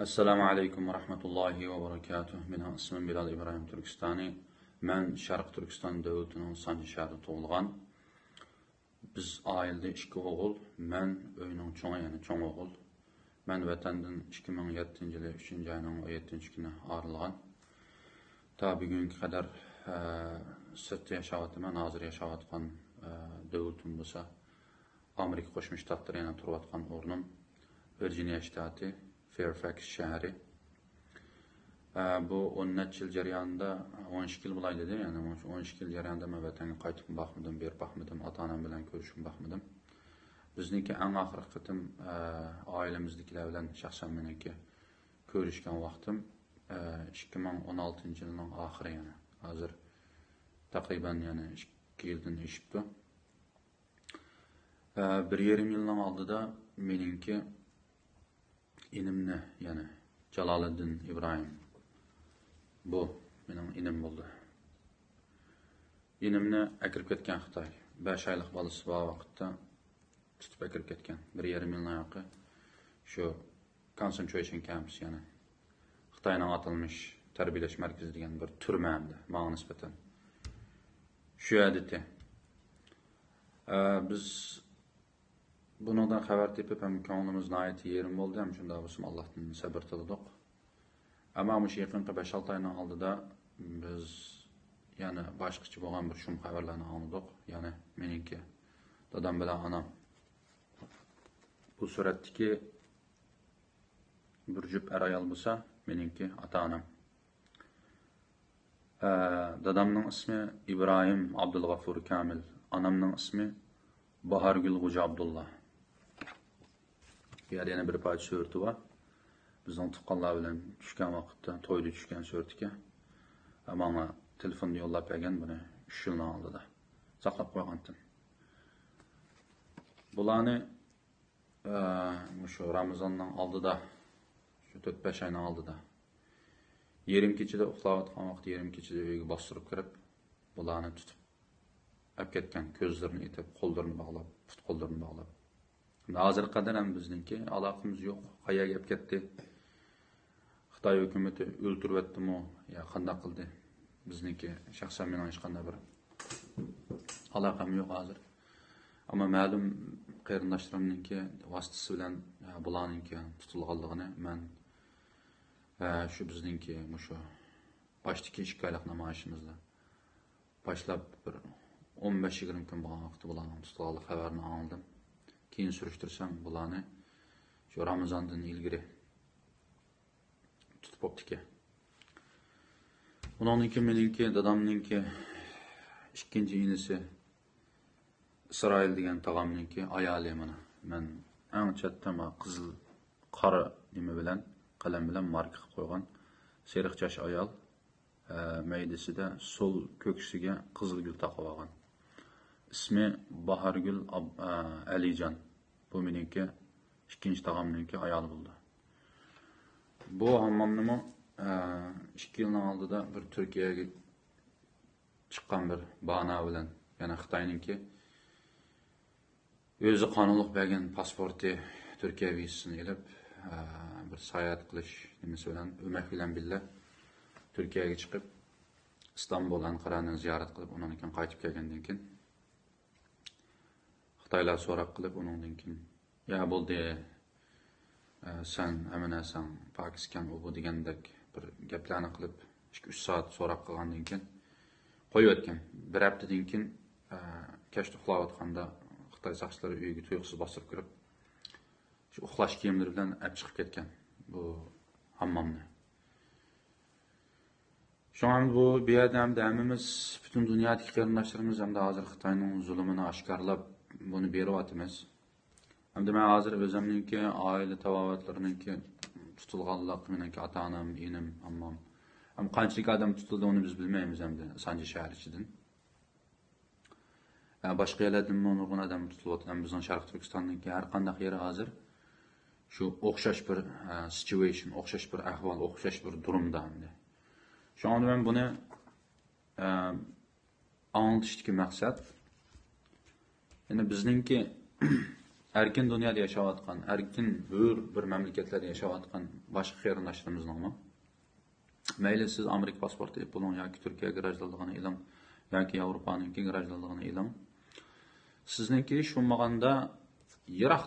Assalomu alaykum va rahmatullohi va barakatuh. Mening ismim Bilal Ibrahim Turkistani. Men Sharq Turkiston davlatining Sanji shahrida tug'ilgan. Biz oilada 2 o'g'il, men uyning cho'ng, ya'ni cho'ng o'g'il. Men vatandan 2007-yili 3-oyning 17-kuni ayrilgan. Ta bugunga qadar sirtda yashayapman, hozir yashayotgan davlatim bo'lsa Amerika Qo'shma Shtatlarida yana turayotgan o'rnim Virginia shtati Fairfax shahri. Bu 10 yil jarayonida 12 yil bo'laydi, ya'ni 12 yil jarayonida men vatanga qaytib baxmadim, berib baxmadim, ota-onam bilan ko'rishib baxmadim. Bizniki eng oxirgi qitim oilamizdagilar bilan shaxsan meniki ko'rishgan vaqtim 2016-yilning oxiri, ya'ni hozir taqriban yana 2 yildan oshibdi. 1,5 yilning oldida meniki inimni, ya'ni Jaloliddin Ibrahim, bu mening inim bo'ldi. Inimni akirib ketgan Xitoy. 5 oylik bolasi bor vaqtda tutib akirib ketgan. 1,5 yildan yoqi shu concentration camps, ya'ni Xitoyning atalmış tarbiyalash markazi degan bir turmamda menga nisbatan. Shu adati. Biz bundan xabar tepib ham ko'nglimiz nihoyat yerim bo'ldi, ham shunda bo'lsa Allohdan sabr tiladik. Ammo shu yaqinqi 5-6 oyning oldida biz yana boshqacha bo'lgan bir shum xabarlarni oldik. Ya'ni meniki dadam bilan onam bu suratdagi bir jup ayol bo'lsa, meniki ota-onam. Dadamning ismi Ibrohim Abdulg'afur Kamil, onamning ismi Bahargul Xo'ja Abdullah. Bu yerda yana bir parcha surati bor. Bizning tuqqanlar bilan tushgan vaqtda, to'yda tushgan suratga. Menga telefonni yo'llab bergan, buni 3 yildan oldida saqlab qo'ygandim. Bularni shu Ramazonning oldida, shu 4-5 oyning oldida yerim kechida uxlayotgan vaqt, yerim kechida uyga bostirib kirib, bularni tutib olib ketgan, ko'zlarini etib, qo'llarini bog'lab, put-qo'llarini bog'lab. Hozir qadar ham bizniki aloqamiz yo'q. Qayerga olib ketdi? Xitoy hukumatı o'ltiribdimi yo qanday qildi? Bizniki shaxsan men hech qanday bir aloqam yo'q hozir. Ammo ma'lum qarindoshlarimningki vositasi bilan bularningki tutilganligini men shu bizningki shu boshdagi 2 oylik namoyishimizda boshlab bir 15-20 kun bo'lgan vaqtda bularning tutilganlik xabarini oldim. Keyin surishtirsam bularni shu Ramazondan ilgari tutib o'tdiki. Buningki meniki dadamningki ikkinchi inisi Isroil degan tog'amningki ayoli mana. Men eng chatda qizil qora nima bilan, qalam bilan marka qilib qo'ygan seriqchash ayol, maydasida sol ko'ksiga qizil gul taqib olgan. İsmi Bahargul Alijon. Bu meniki ikkinchi tog'amningki ayoli bo'ldi. Bu hammomni 2 yildan oldida bir Turkiyaga chiqqan bir bahona bilan, yana Xitoyningki o'zi qonunliq bergan pasporti, Turkiya vizasini olib bir sayohat qilish nimasi bilan o'mak bilan birga Turkiyaga chiqib, Istanbul, Anqarani ziyorat qilib, undan keyin qaytib kelgandan keyin Xitoylar so'rab qilib, undan keyin ya bo'ldi, sen aminasan Pokiston bu degandek bir gaplarni qilib 2-3 soat so'rab qilgandan keyin qo'yib o'tgan. Bir haftadan keyin kechda uxlayotganda Xitoy soqchilari uyga tuyuqsiz bostirib kirib, shu uxlash kiyimlari bilan olib chiqib ketgan bu hammomni. Şu an bu bir yerda ham hammamiz, butun dunyodagi qarindoshlarimiz hamda hozir Xitoyning zulmini oshkorlab buni beryapmiz. Hamda men hozir o'zimningki oila tavovatlariningki tutilganlik, meniki ota-onam, inim, ammam. Ham qanchalik odam tutildi uni biz bilmaymiz hamda Sanji shahri ichidan. Boshqa yerlardan nurg'un odam tutilyapti. Bizning Sharq Turkistondagi har qanday yeri hozir shu o'xshash bir situation, o'xshash bir ahvol, o'xshash bir durumda hamda. Şu an ben bunu anlatıştaki maksat, yani bizninki erkin dunyoda yashayotgan, erkin hur bir mamlakatlarda yashayotgan boshqa qarindoshlarimizmi? Mayli siz Amerika pasporti bo'ling yoki Turkiya grajdanligini e'lon yoki Yevropaningki grajdanligini e'lon. Sizniki shumaganda yiroq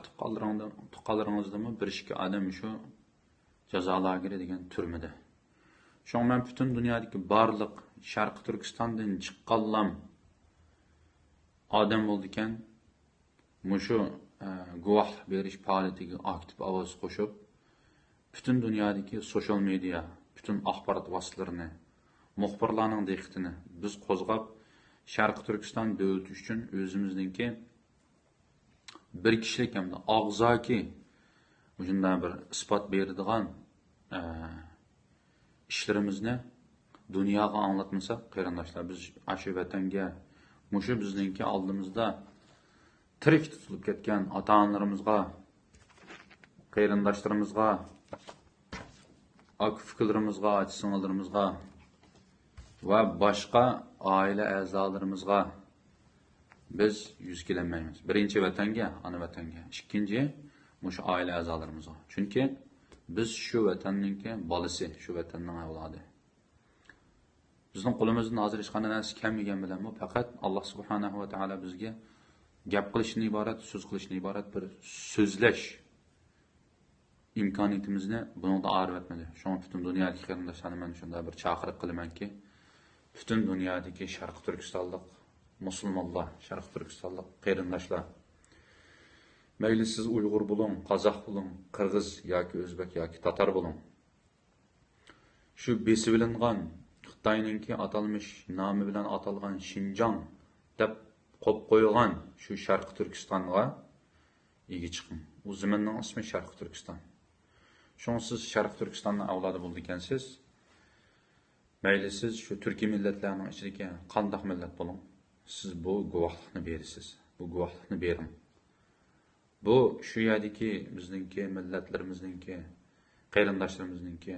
tuqqanlaringizdami bir ikki odam shu jazo lageri degan turmada. Şu men bütün dünyadaki barliq Sharq Turkistondan chiqqanlar odam bo'ldikan, mushu guvohlik berish faoliyatiga aktiv ovoz qo'shib, bütün dünyadaki sosyal medya, bütün axborot vositalarini, muxbirlarning diqqatini biz qo'zg'ab, Sharq Turkiston davlati uchun o'zimizningki bir kishilik hamda og'zaki shunday bir isbot beradigan ishlarimizni dunyoga anglatmasak, qarindoshlar, biz ashu vatanga, mushu bizningki oldimizda tirik tutilib ketgan ota-onalarimizga, qarindoshlarimizga, akfiklarimizga, ota-singillarimizga va boshqa oila a'zolarimizga biz yuz kelmaymiz. Birinchi vatanga, ona vatanga, ikkinchi mushu oila a'zolarimizga. Chunki biz shu vatanninki bolasi, shu vatanning avlodi. Bizning qo'limizdan hozir hech qanday narsa kelmagan bilan bu faqat Alloh subhanahu va taolo bizga gap qilishni iborat, so'z qilishni iborat bir so'zlash imkoniyatimizni buningda ayirib Şoň bütün dunyodagi qarindoshlarni men shunday bir chaqiriq qilamanki, bütün dunyodagi Sharq Turkistonlik musulmonlar, Sharq Turkistonlik qarindoshlar, mayli siz Uyg'ur bo'ling, Qozoq bo'ling, Qirg'iz yoki O'zbek yoki Tatar bo'ling. Shu besibilingan Xitoyningki atalmış nomi bilan atalgan Xinjiang deb qo'yib qo'yilgan shu Sharq Turkistonga ega chiqing. U zaminning ismi Sharq Turkiston. Şoň siz Sharq Turkistonning avlodi bo'lgansiz, mayli siz shu Turkiy millatlarning ichidagi qandoq millat bo'ling, siz bu guvohlikni berasiz. Bu guvohlikni bering. Bu şu yerdagi bizningki millatlarimizningki, qarindoshlarimizningki,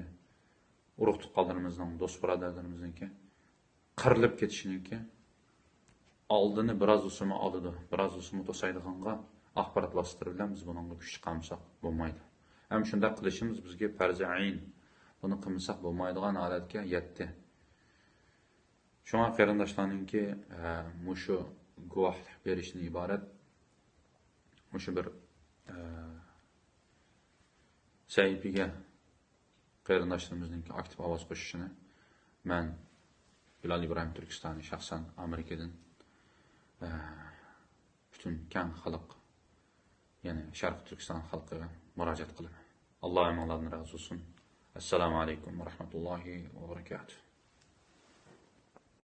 urug' tuqqanlarimizning, do'st birodarlarimizningki qirilib ketishiningki oldini biroz usumi oladi, biroz usumi to'saydiganga axborot vositalari bilan biz bunga kuch chiqarmasak bo'lmaydi. Ham shunday qilishimiz bizga farzi ayn. Buni qilmasak bo'lmaydigan holatga yetdi. Shunga qarindoshlarningki mushu guvohlik berishni iborat mushu bir sahifiga qarindoshlarimizning aktiv ovoz qo'shishini men Bilal İbrahim Turkistoni shaxsan Amerikadan bütün keng xalq, ya'ni Sharq Turkiston xalqiga murojaat qilaman. Alloh ulardan rozi bo'lsin. Assalomu alaykum va rahmatullohi va barakatuh.